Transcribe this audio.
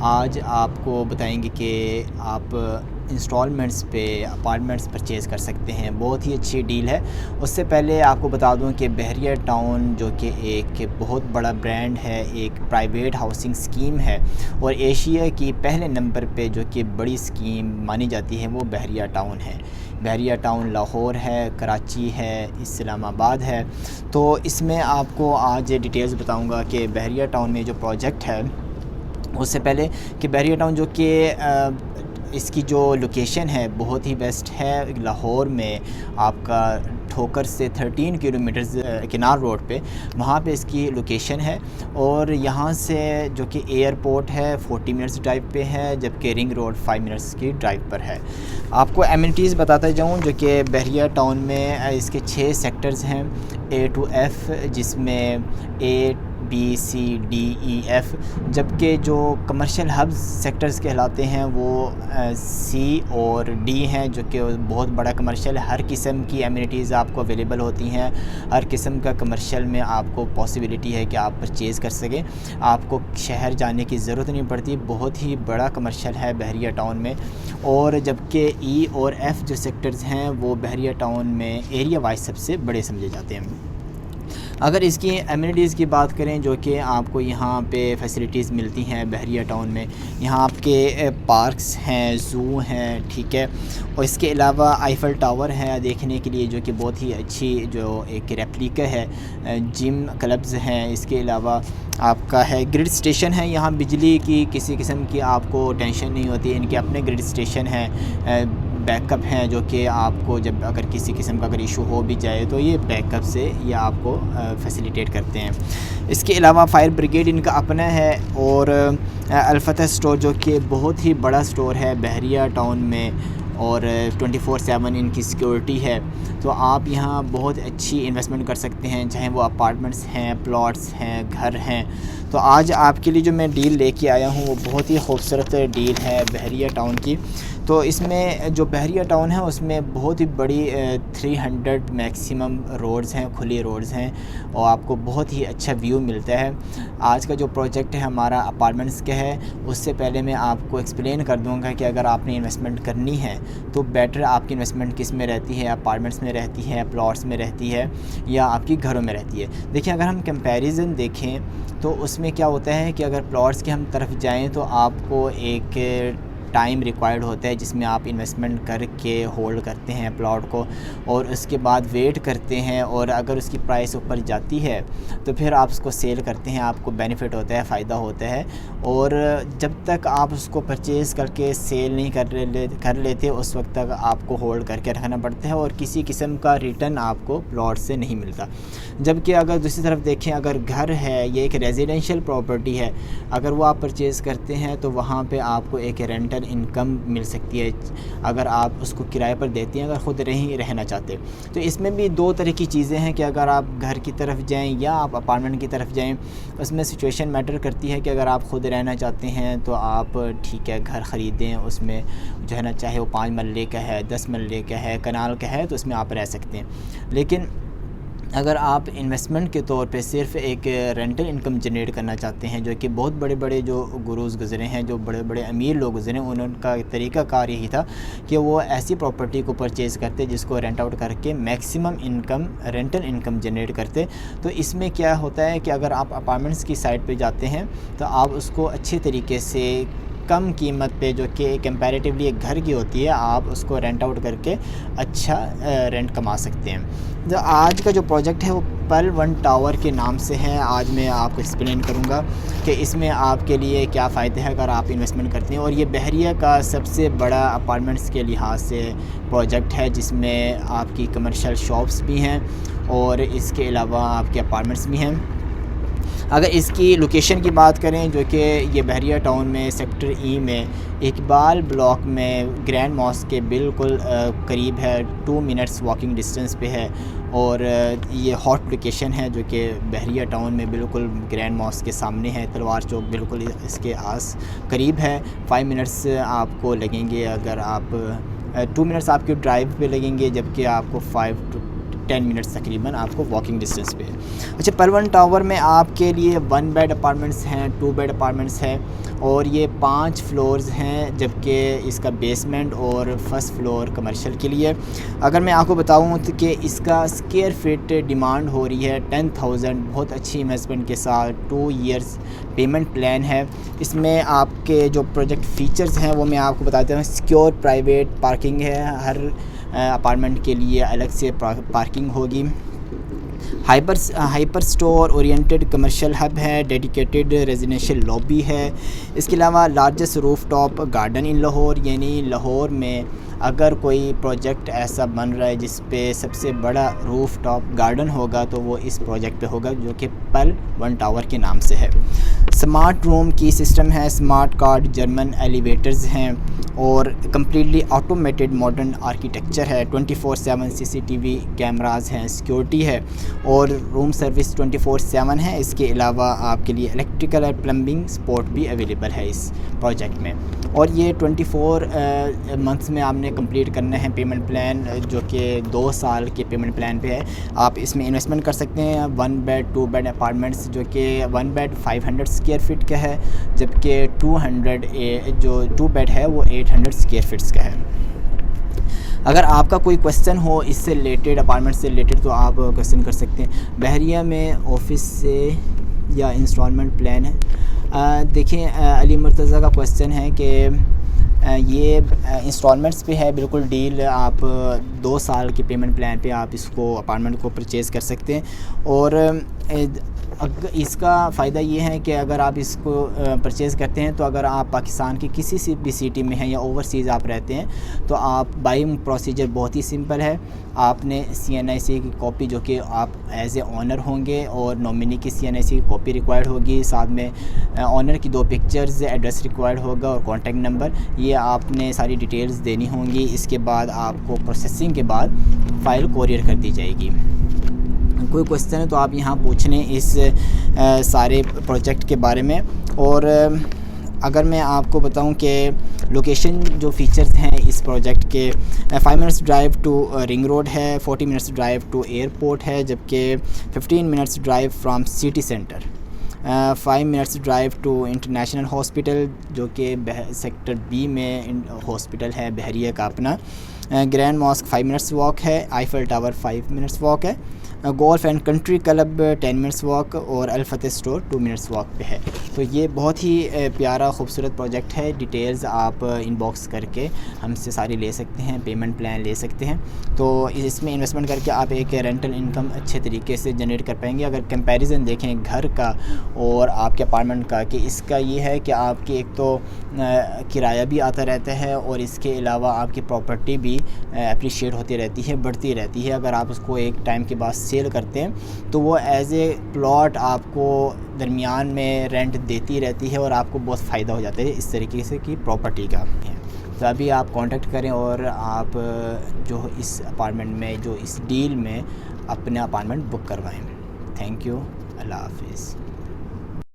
آج آپ کو بتائیں گے کہ آپ انسٹالمنٹس پہ اپارٹمنٹس پرچیز کر سکتے ہیں. بہت ہی اچھی ڈیل ہے. اس سے پہلے آپ کو بتا دوں کہ بحریہ ٹاؤن جو کہ ایک بہت بڑا برانڈ ہے, ایک پرائیویٹ ہاؤسنگ اسکیم ہے, اور ایشیا کی پہلے نمبر پہ جو کہ بڑی اسکیم مانی جاتی ہے وہ بحریہ ٹاؤن ہے. بحریہ ٹاؤن لاہور ہے, کراچی ہے, اسلام آباد ہے. تو اس میں آپ کو آج ڈیٹیلز بتاؤں گا کہ بحریہ ٹاؤن میں جو پروجیکٹ ہے. اس سے پہلے کہ بحریہ ٹاؤن جو کہ اس کی جو لوکیشن ہے بہت ہی بیسٹ ہے. لاہور میں آپ کا ٹھوکر سے 13 کلومیٹرز کنار روڈ پہ وہاں پہ اس کی لوکیشن ہے, اور یہاں سے جو کہ ایئرپورٹ ہے 40 منٹس ڈرائیو پہ ہے, جبکہ رنگ روڈ 5 منٹس کی ڈرائیو پر ہے. آپ کو ایمنٹیز بتاتا جاؤں جو کہ بحریہ ٹاؤن میں اس کے 6 سیکٹرز ہیں A to F, جس میں A B C D E F, جبکہ جو کمرشل ہبز سیکٹرز کہلاتے ہیں وہ C اور D ہیں, جو کہ بہت بڑا کمرشل. ہر قسم کی ایمینٹیز آپ کو اویلیبل ہوتی ہیں, ہر قسم کا کمرشل میں آپ کو پاسبلٹی ہے کہ آپ پرچیز کر سکیں. آپ کو شہر جانے کی ضرورت نہیں پڑتی. بہت ہی بڑا کمرشل ہے بحریہ ٹاؤن میں. اور جبکہ E اور F جو سیکٹرز ہیں وہ بحریہ ٹاؤن میں ایریا وائز سب سے بڑے سمجھے جاتے ہیں. اگر اس کی ایمینٹیز کی بات کریں جو کہ آپ کو یہاں پہ فیسلٹیز ملتی ہیں بحریہ ٹاؤن میں, یہاں آپ کے پارکس ہیں, زو ہیں, ٹھیک ہے, اور اس کے علاوہ آئیفل ٹاور ہے دیکھنے کے لیے جو کہ بہت ہی اچھی جو ایک ریپلیکا ہے. جم کلبز ہیں. اس کے علاوہ آپ کا ہے گرڈ اسٹیشن ہے. یہاں بجلی کی کسی قسم کی آپ کو ٹینشن نہیں ہوتی. ان کے اپنے گرڈ اسٹیشن ہیں, بیک اپ ہیں, جو کہ آپ کو جب اگر کسی قسم کا اگر ایشو ہو بھی جائے تو یہ بیک اپ سے یہ آپ کو فیسیلیٹیٹ کرتے ہیں. اس کے علاوہ فائر بریگیڈ ان کا اپنا ہے, اور الفتح اسٹور جو کہ بہت ہی بڑا اسٹور ہے بحریہ ٹاؤن میں, اور 24/7 ان کی سیکورٹی ہے. تو آپ یہاں بہت اچھی انویسٹمنٹ کر سکتے ہیں, چاہے وہ اپارٹمنٹس ہیں, پلاٹس ہیں, گھر ہیں. تو آج آپ کے لیے جو میں ڈیل لے کے آیا ہوں وہ بہت ہی خوبصورت ڈیل ہے بحریہ ٹاؤن کی. تو اس میں جو بحریہ ٹاؤن ہے اس میں بہت ہی بڑی 300 میکسیمم روڈز ہیں, کھلی روڈز ہیں, اور آپ کو بہت ہی اچھا ویو ملتا ہے. آج کا جو پروجیکٹ ہے ہمارا اپارٹمنٹس کا ہے. اس سے پہلے میں آپ کو ایکسپلین کر دوں گا کہ اگر آپ نے انویسٹمنٹ کرنی ہے تو بیٹر آپ کی انویسٹمنٹ کس میں رہتی ہے, اپارٹمنٹس میں رہتی ہے, پلاٹس میں رہتی ہے, یا آپ کی گھروں میں رہتی ہے. دیکھیں اگر ہم کمپیریزن دیکھیں تو اس میں کیا ہوتا ہے کہ اگر پلاٹس کی ہم طرف جائیں تو آپ کو ایک ٹائم ریکوائرڈ ہوتا ہے جس میں آپ انویسٹمنٹ کر کے ہولڈ کرتے ہیں پلاٹ کو, اور اس کے بعد ویٹ کرتے ہیں, اور اگر اس کی پرائس اوپر جاتی ہے تو پھر آپ اس کو سیل کرتے ہیں. آپ کو بینیفٹ ہوتا ہے, فائدہ ہوتا ہے. اور جب تک آپ اس کو پرچیز کر کے سیل نہیں کر لیتے اس وقت تک آپ کو ہولڈ کر کے رکھنا پڑتا ہے, اور کسی قسم کا ریٹرن آپ کو پلاٹ سے نہیں ملتا. جبکہ اگر دوسری طرف دیکھیں, اگر گھر ہے, یہ ایک ریزیڈینشیل پراپرٹی ہے, اگر وہ آپ پرچیز کرتے ہیں تو وہاں پہ آپ کو ایک رینٹل انکم مل سکتی ہے اگر آپ اس کو کرائے پر دیتے ہیں, اگر خود نہیں رہنا چاہتے. تو اس میں بھی دو طرح کی چیزیں ہیں کہ اگر آپ گھر کی طرف جائیں یا آپ اپارٹمنٹ کی طرف جائیں, اس میں سچویشن میٹر کرتی ہے کہ اگر آپ خود رہنا چاہتے ہیں تو آپ ٹھیک ہے گھر خریدیں, اس میں جو ہے نا چاہے وہ 5 مرلے کا ہے, 10 مرلے کا ہے, کنال کا ہے, تو اس میں آپ رہ سکتے ہیں. لیکن اگر آپ انویسٹمنٹ کے طور پہ صرف ایک رینٹل انکم جنریٹ کرنا چاہتے ہیں, جو کہ بہت بڑے بڑے جو گروز گزرے ہیں, جو بڑے بڑے امیر لوگ گزرے ہیں, ان کا طریقہ کار یہی تھا کہ وہ ایسی پراپرٹی کو پرچیز کرتے جس کو رینٹ آؤٹ کر کے maximum income rental income generate کرتے. تو اس میں کیا ہوتا ہے کہ اگر آپ اپارٹمنٹس کی سائٹ پہ جاتے ہیں تو آپ اس کو اچھے طریقے سے کم قیمت پہ, جو کہ کمپیریٹیولی ایک گھر کی ہوتی ہے, آپ اس کو رینٹ آؤٹ کر کے اچھا رینٹ کما سکتے ہیں. جو آج کا جو پروجیکٹ ہے وہ پل ون ٹاور کے نام سے ہے. آج میں آپ کو ایکسپلین کروں گا کہ اس میں آپ کے لیے کیا فائدہ ہے اگر آپ انویسٹمنٹ کرتے ہیں. اور یہ بحریہ کا سب سے بڑا اپارٹمنٹس کے لحاظ سے پروجیکٹ ہے, جس میں آپ کی کمرشل شاپس بھی ہیں اور اس کے علاوہ آپ کے اپارٹمنٹس بھی ہیں. اگر اس کی لوکیشن کی بات کریں, جو کہ یہ بحریہ ٹاؤن میں سیکٹر ای میں اقبال بلاک میں گرینڈ ماسک کے بالکل قریب ہے, 2 منٹس واکنگ ڈسٹینس پہ ہے, اور یہ ہاٹ لوکیشن ہے جو کہ بحریہ ٹاؤن میں بالکل گرینڈ ماسک کے سامنے ہے. تلوار چوک بالکل اس کے قریب ہے. 5 منٹس آپ کو لگیں گے, اگر آپ 2 منٹس آپ کے ڈرائیو پہ لگیں گے, جبکہ آپ کو 10 منٹس تقریباً آپ کو واکنگ ڈسٹینس پہ ہے. اچھا پل 1 ٹاور میں آپ کے لیے 1 بیڈ اپارٹمنٹس ہیں, 2 بیڈ اپارٹمنٹس ہیں, اور یہ 5 فلورز ہیں, جبکہ اس کا بیسمنٹ اور فرسٹ فلور کمرشل کے لیے. اگر میں آپ کو بتاؤں تو کہ اس کا اسکیئر فٹ ڈیمانڈ ہو رہی ہے 10,000, بہت اچھی انویسٹمنٹ کے ساتھ 2 ایئرس پیمنٹ پلان ہے. اس میں آپ کے جو پروجیکٹ فیچرز ہیں وہ میں آپ کو بتاتا ہوں. سیکیور پرائیویٹ پارکنگ ہے, ہر اپارٹمنٹ کے لیے الگ سے پارکنگ ہوگی. Hyper store oriented commercial hub ہے, ڈیڈیکیٹڈ ریزیڈینشیل لابی ہے. اس کے علاوہ لارجسٹ روف ٹاپ گارڈن ان لاہور, یعنی لاہور میں اگر کوئی پروجیکٹ ایسا بن رہا ہے جس پہ سب سے بڑا روف ٹاپ گارڈن ہوگا تو وہ اس پروجیکٹ پہ ہوگا, جو کہ پل 1 ٹاور کے نام سے ہے. سمارٹ روم کی سسٹم ہے, سمارٹ کارڈ, جرمن ایلیویٹرز ہیں, اور کمپلیٹلی آٹومیٹڈ ماڈرن آرکیٹیکچر ہے. 24/7 CCTV کیمراز ہیں, سیکیورٹی ہے, اور روم سروس 24/7 ہے. اس کے علاوہ آپ کے لیے الیکٹریکل اور پلمبنگ سپورٹ بھی اویلیبل ہے اس پروجیکٹ میں. اور یہ 24 منتھس میں آپ نے کمپلیٹ کرنا ہے پیمنٹ پلان, جو کہ 2 سال کے پیمنٹ پلان پہ ہے. آپ اس میں انویسٹمنٹ کر سکتے ہیں. 1 بیڈ 2 بیڈ اپارٹمنٹس, جو کہ 1 بیڈ 500 اسکوائر فٹ کا ہے, جبکہ 2 بیڈ ہے وہ 800 اسکوائر فٹس کا ہے. اگر آپ کا کوئی کویسچن ہو اس سے ریلیٹڈ, اپارٹمنٹ سے ریلیٹڈ, تو آپ کویسچن کر سکتے ہیں. بحریہ میں آفس سے یا انسٹالمنٹ پلان ہے. دیکھیں علی مرتضیٰ کا کویسچن ہے کہ یہ انسٹالمنٹس پہ ہے, بالکل ڈیل. آپ 2 سال کے پیمنٹ پلان پہ آپ اس کو اپارٹمنٹ کو پرچیز کر سکتے ہیں. اور اس کا فائدہ یہ ہے کہ اگر آپ اس کو پرچیز کرتے ہیں تو اگر آپ پاکستان کی کسی بھی سٹی میں ہیں یا اوورسیز آپ رہتے ہیں تو آپ بائنگ پروسیجر بہت ہی سمپل ہے. آپ نے CNIC کی کاپی, جو کہ آپ ایز اے آنر ہوں گے, اور نومنی کی CNIC کی کاپی ریکوائرڈ ہوگی, ساتھ میں آنر کی 2 پکچرز, ایڈریس ریکوائرڈ ہوگا, اور کانٹیکٹ نمبر. یہ آپ نے ساری ڈیٹیلز دینی ہوں گی. اس کے بعد آپ کو پروسیسنگ کے بعد فائل کوریئر کر دی جائے گی. کوئی کویسچن ہے تو آپ یہاں پوچھ لیں اس سارے پروجیکٹ کے بارے میں. اور اگر میں آپ کو بتاؤں کہ لوکیشن جو فیچرز ہیں اس پروجیکٹ کے, 5 minutes drive to ring road ہے, 40 منٹس ڈرائیو ٹو ایئرپورٹ ہے, جبکہ 15 minutes drive from city centre, 5 minutes drive to international hospital, جو کہ سیکٹر B میں ہاسپٹل ہے بحریہ کا اپنا. گرینڈ ماسک 5 منٹس واک ہے, آئیفل ٹاور 5 منٹس واک ہے, golf and country club 10 minutes walk, اور الفتح اسٹور 2 منٹس واک پہ ہے. تو یہ بہت ہی پیارا خوبصورت پروجیکٹ ہے. ڈیٹیلز آپ ان باکس کر کے ہم سے ساری لے سکتے ہیں, پیمنٹ پلان لے سکتے ہیں. تو اس میں انویسٹمنٹ کر کے آپ ایک رینٹل انکم اچھے طریقے سے جنریٹ کر پائیں گے. اگر کمپیریزن دیکھیں گھر کا اور آپ کے اپارٹمنٹ کا, کہ اس کا یہ ہے کہ آپ کی ایک تو کرایہ بھی آتا رہتا ہے, اور اس کے علاوہ آپ کی پراپرٹی بھی اپریشیٹ ہوتی رہتی ہے, بڑھتی رہتی ہے. اگر آپ اس کو ایک ٹائم کے بعد سیل کرتے ہیں تو وہ ایز اے پلاٹ آپ کو درمیان میں رینٹ دیتی رہتی ہے, اور آپ کو بہت فائدہ ہو جاتا ہے اس طریقے سے کی پراپرٹی کا. تو ابھی آپ کانٹیکٹ کریں اور آپ جو اس اپارٹمنٹ میں, جو اس ڈیل میں اپنا اپارٹمنٹ بک کروائیں. تھینک یو, اللہ حافظ.